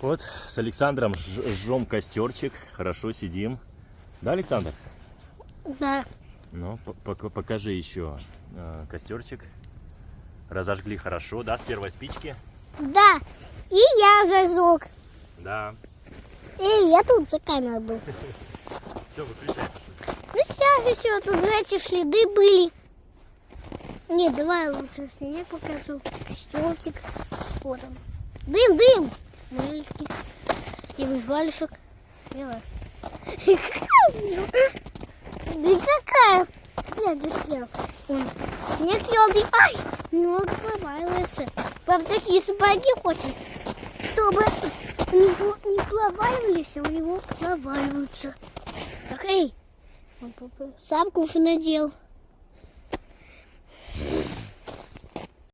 Вот с Александром жжем костерчик, хорошо сидим. Да, Александр? Да. Ну, покажи еще костерчик. Разожгли хорошо, да, с первой спички? Да. И я зажег. Да. И я тут за камерой был. Все, выключай. Ну сейчас еще тут эти следы были. Не, давай лучше снег покажу. Костёрчик. Вот он. Дым, дым. Мальчики. И вышвалишек. Да какая? Я засел. Снег елный. Ай, много проваливается. Пап такие сапоги хочет, чтобы у него не проваливались, а у него проваливаются. Так, эй, сам куф надел.